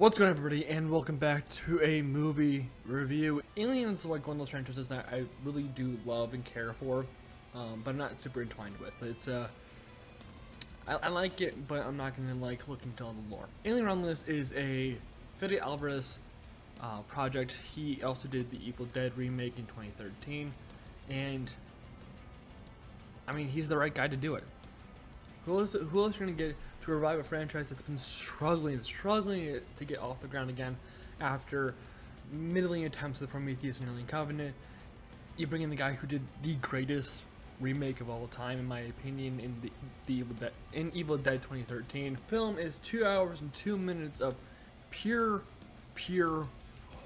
What's going on, everybody, and welcome back to a movie review. Aliens is like one of those franchises that I really do love and care for, but I'm not super entwined with. I like it, but I'm not gonna like look into all the lore. Alien Romulus is a Fede Alvarez project. He also did the Evil Dead remake in 2013, and I mean, he's the right guy to do it. Who else are you going to get to revive a franchise that's been struggling to get off the ground again after middling attempts with Prometheus and Alien Covenant? You bring in the guy who did the greatest remake of all time, in my opinion, in Evil Dead 2013. Film is 2 hours and 2 minutes of pure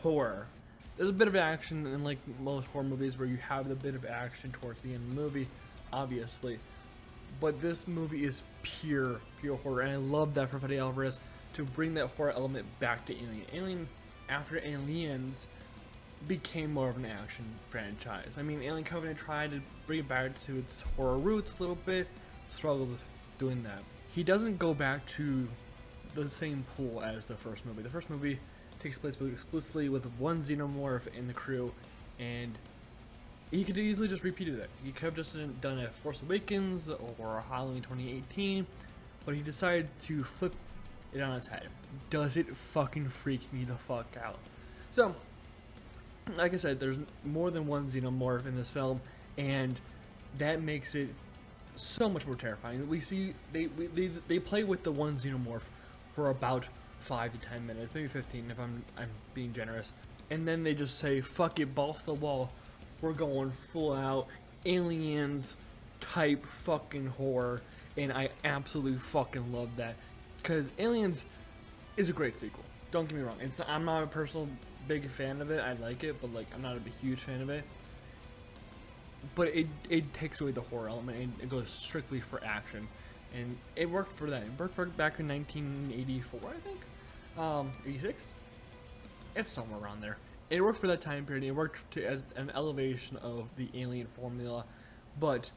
horror. There's a bit of action in like most horror movies where you have the bit of action towards the end of the movie, obviously. But this movie is pure horror, and I love that for Fede Alvarez to bring that horror element back to Alien. Alien, after Aliens, became more of an action franchise. I mean, Alien Covenant tried to bring it back to its horror roots a little bit, struggled doing that. He doesn't go back to the same pool as the first movie. The first movie takes place explicitly with one xenomorph in the crew, and he could easily just repeated it. He could have just done a Force Awakens or a Halloween 2018, but he decided to flip it on its head. Does it fucking freak me the fuck out? So, like I said, there's more than one xenomorph in this film, and that makes it so much more terrifying. We see they play with the one xenomorph for about 5 to 10 minutes, maybe 15 if I'm being generous, and then they just say, "Fuck it, balls to the wall. We're going full out Aliens type fucking horror," and I absolutely fucking love that, because Aliens is a great sequel. Don't get me wrong. I'm not a personal big fan of it. I like it, but like I'm not a huge fan of it. But it takes away the horror element and it goes strictly for action, and it worked for that. It worked for back in 1984, I think, 86. It's somewhere around there. It worked for that time period. It worked as an elevation of the Alien formula, but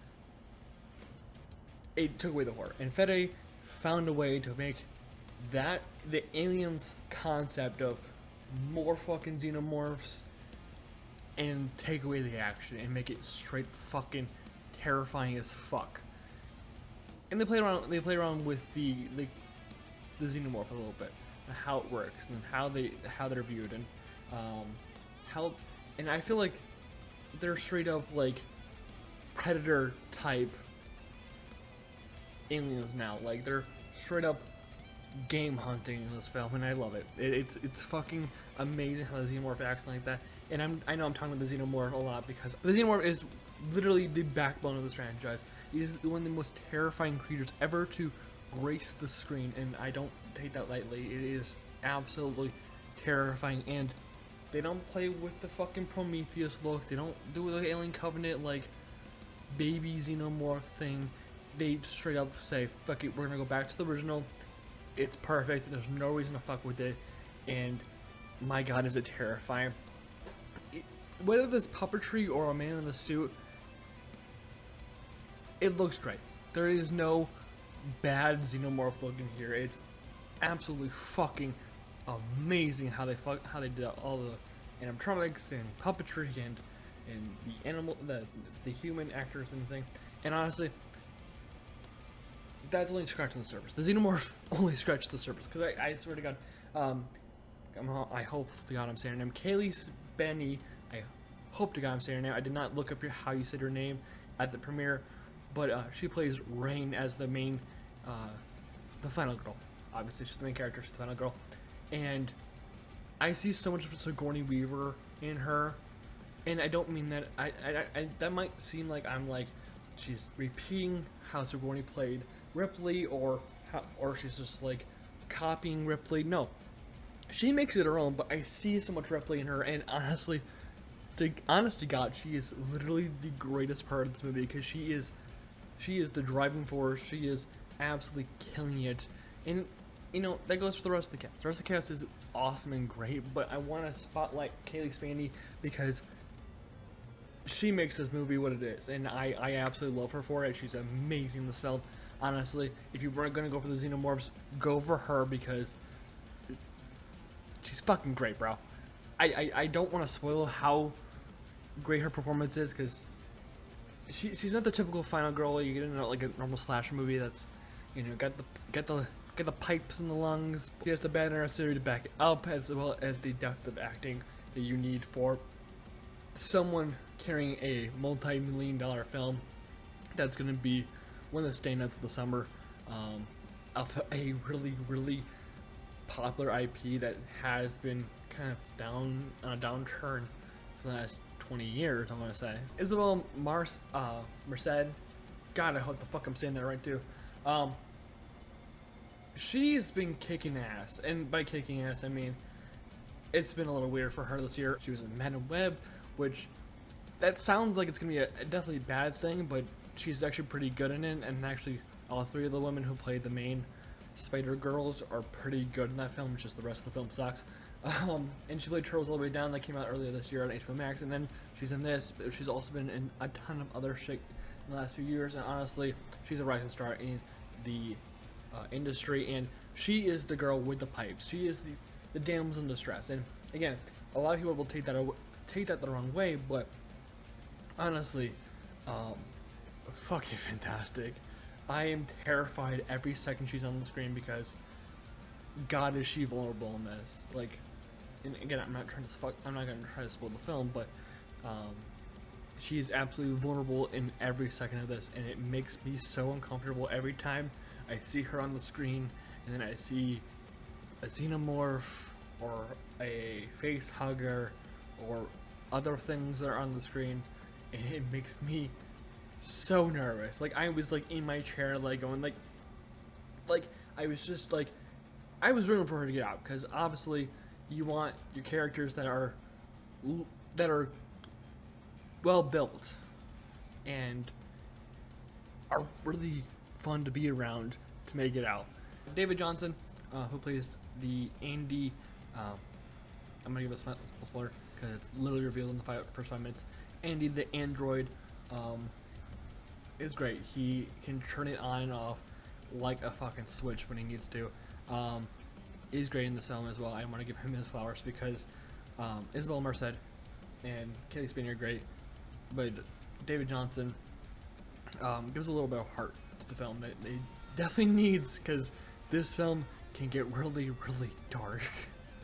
it took away the horror. And Fede found a way to make that the Aliens concept of more fucking xenomorphs and take away the action and make it straight fucking terrifying as fuck. And they played around with the xenomorph a little bit, and how it works and how they're viewed, and and I feel like they're straight up like Predator type aliens now. Like they're straight up game hunting in this film, and I love it. It's fucking amazing how the xenomorph acts like that. And I know I'm talking about the xenomorph a lot because the xenomorph is literally the backbone of this franchise. It is one of the most terrifying creatures ever to grace the screen, and I don't take that lightly. It is absolutely terrifying, and they don't play with the fucking Prometheus look. They don't do the Alien Covenant like baby xenomorph thing. They straight up say, "Fuck it, we're gonna go back to the original. It's perfect. There's no reason to fuck with it." And my god, is it terrifying. Whether it's puppetry or a man in the suit, it looks great. There is no bad xenomorph look in here. It's absolutely fucking amazing how they did all the animatronics and puppetry and the human actors and everything. And honestly, that's only scratching the surface. The xenomorph only scratched the surface, because I swear to God, I hope to God I'm saying her name, Kaylee Spenny. I hope to God I'm saying her name. I did not look up how you said her name at the premiere, but she plays Rain as the main, the final girl. Obviously, she's the main character. She's the final girl. And I see so much of Sigourney Weaver in her, and I don't mean that. I that might seem like I'm like she's repeating how Sigourney played Ripley, or she's just like copying Ripley. No, she makes it her own. But I see so much Ripley in her, and honestly, honest to God, she is literally the greatest part of this movie, because she is the driving force. She is absolutely killing it, and you know, that goes for the rest of the cast. The rest of the cast is awesome and great, but I want to spotlight Kaylee Spaney because she makes this movie what it is, and I absolutely love her for it. She's amazing in this film. Honestly, if you weren't going to go for the xenomorphs, go for her, because fucking great, bro. I don't want to spoil how great her performance is, because she's not the typical final girl you get in like a normal slasher movie that's, you know, got the pipes in the lungs. She has the badassery to back it up, as well as the depth of acting that you need for someone carrying a multi-million-dollar film that's going to be one of the standouts of the summer. Of a really popular IP that has been kind of down on a downturn for the last 20 years, I want to say. Isabel Merced. God, I hope the fuck I'm saying that right too. She's been kicking ass, and by kicking ass I mean it's been a little weird for her this year. She was in Madam Web, which that sounds like it's gonna be a definitely bad thing, but she's actually pretty good in it, and actually all three of the women who played the main Spider Girls are pretty good in that film. It's just the rest of the film sucks. And she played Turtles All the Way Down, that came out earlier this year on HBO Max, and then she's in this. But she's also been in a ton of other shit in the last few years, and honestly, she's a rising star in the industry, and she is the girl with the pipes. She is the damsel in distress. And again, a lot of people will take that the wrong way, but honestly, fucking fantastic. I am terrified every second she's on the screen, because God, is she vulnerable in this. Like, and again, I'm not gonna try to spoil the film, but she's absolutely vulnerable in every second of this, and it makes me so uncomfortable every time I see her on the screen, and then I see a xenomorph or a face hugger or other things that are on the screen, and it makes me so nervous. Like, I was like in my chair, like going like I was just like, I was rooting for her to get out, because obviously you want your characters that are well built and are really fun to be around to make it out. David Johnson, who plays the Andy, I'm gonna give a spoiler because it's literally revealed in the first 5 minutes. Andy the android is great. He can turn it on and off like a fucking switch when he needs to. He's great in this film as well. I want to give him his flowers, because Isabel Merced and Kelly Spain are great, but David Johnson gives a little bit of heart to the film that it definitely needs, because this film can get really dark.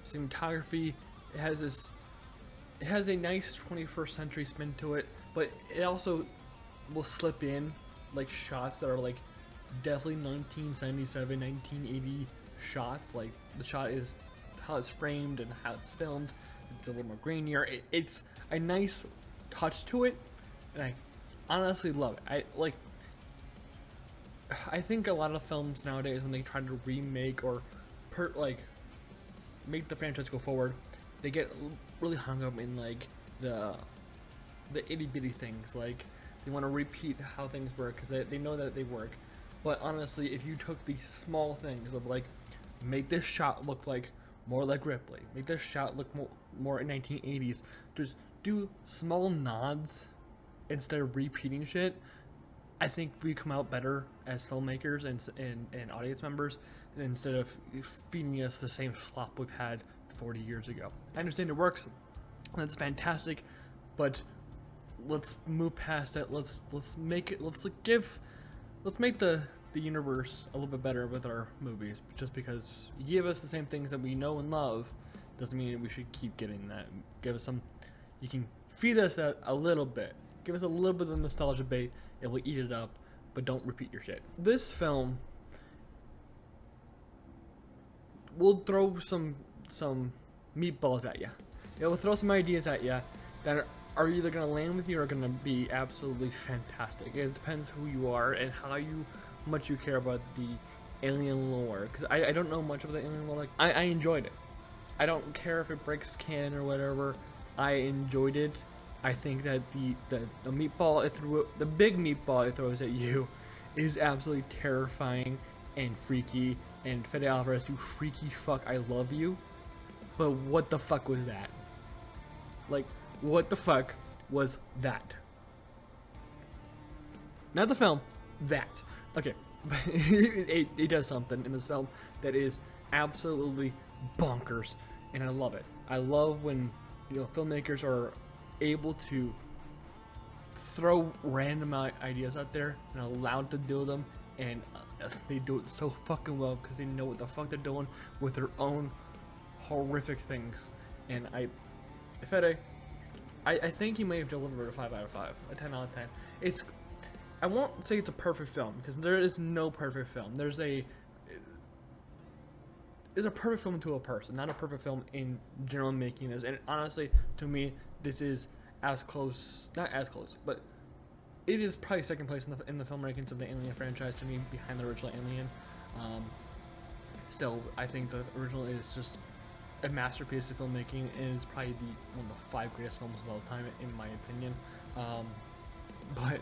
Cinematography, it has a nice 21st century spin to it, but it also will slip in like shots that are like definitely 1977, 1980 shots. Like, the shot is how it's framed and how it's filmed. It's a little more grainier. It's a nice touch to it, and I honestly love it. I think a lot of films nowadays, when they try to remake or make the franchise go forward, they get really hung up in like the itty bitty things. Like, they want to repeat how things work because they know that they work. But honestly, if you took these small things of like, make this shot look like more like Ripley, make this shot look more in 1980s, just do small nods instead of repeating shit, I think we come out better as filmmakers and audience members, instead of feeding us the same slop we've had 40 years ago. I understand it works, that's fantastic, but let's move past it. Let's make the universe a little bit better with our movies. Just because you give us the same things that we know and love doesn't mean we should keep getting that. Give us some, you can feed us that a little bit. Give us a little bit of nostalgia bait, and we'll eat it up, but don't repeat your shit. This film will throw some meatballs at you. It will throw some ideas at you that are either going to land with you or going to be absolutely fantastic. It depends who you are and how much you care about the alien lore. Because I don't know much about the alien lore. Like, I enjoyed it. I don't care if it breaks canon or whatever. I enjoyed it. I think that the meatball the big meatball it throws at you is absolutely terrifying and freaky. And Fede Alvarez, you freaky fuck, I love you. But what the fuck was that? Like, what the fuck was that? Not the film, that. Okay, it does something in this film that is absolutely bonkers. and I love it. I love when filmmakers are able to throw random ideas out there and are allowed to do them, and they do it so fucking well because they know what the fuck they're doing with their own horrific things. And Fede, I think you may have delivered a 5 out of 5, a 10 out of 10. I won't say it's a perfect film because there is no perfect film. There's a perfect film to a person, not a perfect film in general making this. And honestly, to me, this is as close, not as close, but it is probably second place in the film rankings of the Alien franchise to me, behind the original Alien. Still, I think the original is just a masterpiece of filmmaking, and it's probably one of the 5 greatest films of all time, in my opinion. But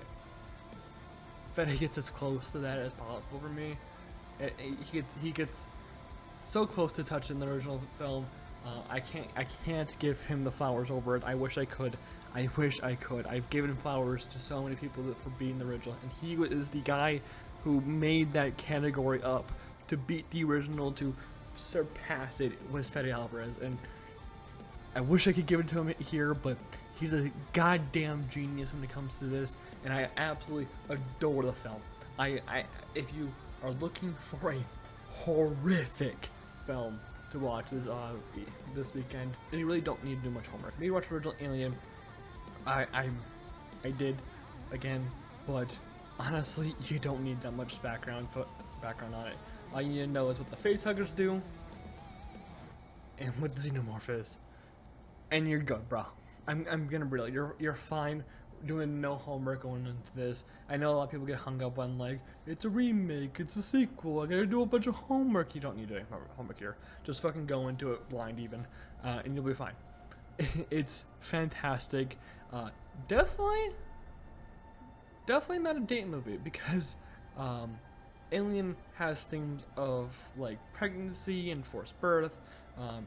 Fede gets as close to that as possible for me. He gets so close to touching the original film. I can't give him the flowers over it. I wish I could. I've given flowers to so many people for being the original, and he is the guy who made that category up to beat the original, to surpass it, was Fede Alvarez. And I wish I could give it to him here, but he's a goddamn genius when it comes to this, and I absolutely adore the film. If you are looking for a horrific film to watch this weekend, then you really don't need to do much homework. Maybe watch original Alien. I did again, but honestly, you don't need that much background on it. All you need to know is what the facehuggers do and what the xenomorph is, and you're good, bro. I'm gonna be real. You're fine doing no homework going into this. I know a lot of people get hung up on like, it's a remake, it's a sequel, I gotta do a bunch of homework. You don't need to do homework here. Just fucking go into it blind even, and you'll be fine. It's fantastic. Definitely not a date movie, because Alien has themes of like pregnancy and forced birth,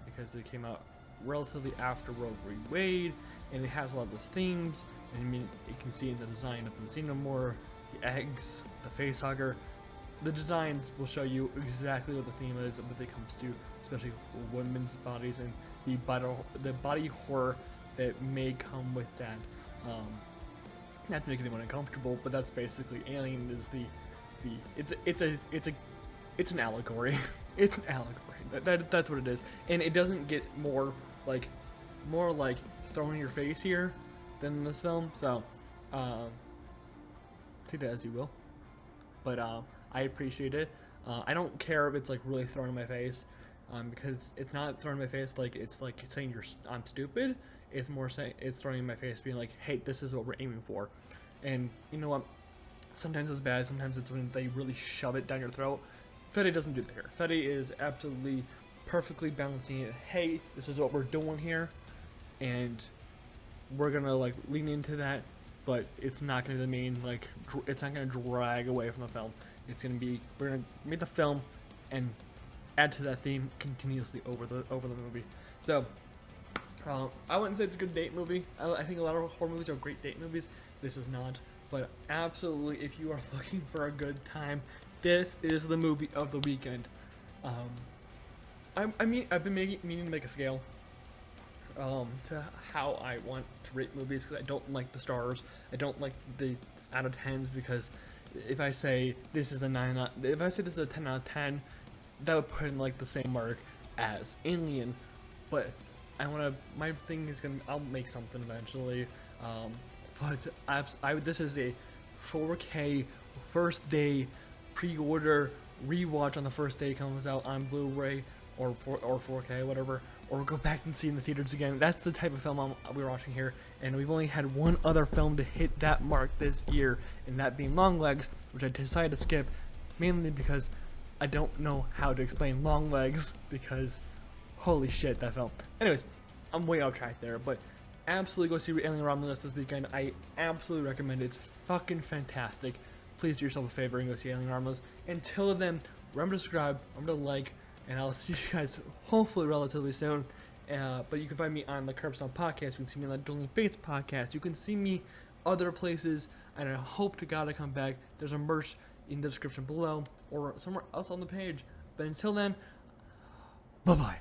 because it came out relatively after Roe v. Wade, and it has a lot of those themes. And I mean, you can see in the design of the xenomorph, the eggs, the facehugger. The designs will show you exactly what the theme is when it comes to, especially women's bodies and the body horror that may come with that. Not to make anyone uncomfortable, but that's basically Alien is it's an allegory. It's an allegory. That's what it is, and it doesn't get more like thrown in your face here than this film. So take that as you will, but I appreciate it. I don't care if it's like really thrown in my face, because it's not thrown in my face like it's saying I'm stupid. It's more saying it's throwing in my face, being like, hey, this is what we're aiming for. And you know what? Sometimes it's bad. Sometimes it's when they really shove it down your throat. Fede doesn't do that here. Fede is absolutely perfectly balancing it. Hey, this is what we're doing here, and we're gonna like lean into that, but it's not gonna be the main it's not gonna drag away from the film. It's gonna be, we're gonna make the film and add to that theme continuously over the movie. So I wouldn't say it's a good date movie. I think a lot of horror movies are great date movies. This is not, but absolutely, if you are looking for a good time, this is the movie of the weekend. I've been meaning to make a scale to how I want to rate movies, because I don't like the stars. I don't like the out of 10s, because if I say this is a 10 out of 10, that would put in like the same mark as Alien. But my thing is I'll make something eventually. But this is a 4K first day pre-order rewatch on the first day it comes out on Blu-ray or 4K, whatever, or go back and see in the theaters again. That's the type of film we're watching here, and we've only had one other film to hit that mark this year, and that being Longlegs, which I decided to skip, mainly because I don't know how to explain Longlegs, because holy shit, that film. Anyways, I'm way off track there, but absolutely go see Alien Romulus this weekend. I absolutely recommend it. It's fucking fantastic. Please do yourself a favor and go see Alien Romulus. Until then, remember to subscribe, remember to like, and I'll see you guys hopefully relatively soon. But you can find me on the Curbstone Podcast. You can see me on the Dueling Fates Podcast. You can see me other places, and I hope to God I come back. There's a merch in the description below or somewhere else on the page. But until then, bye-bye.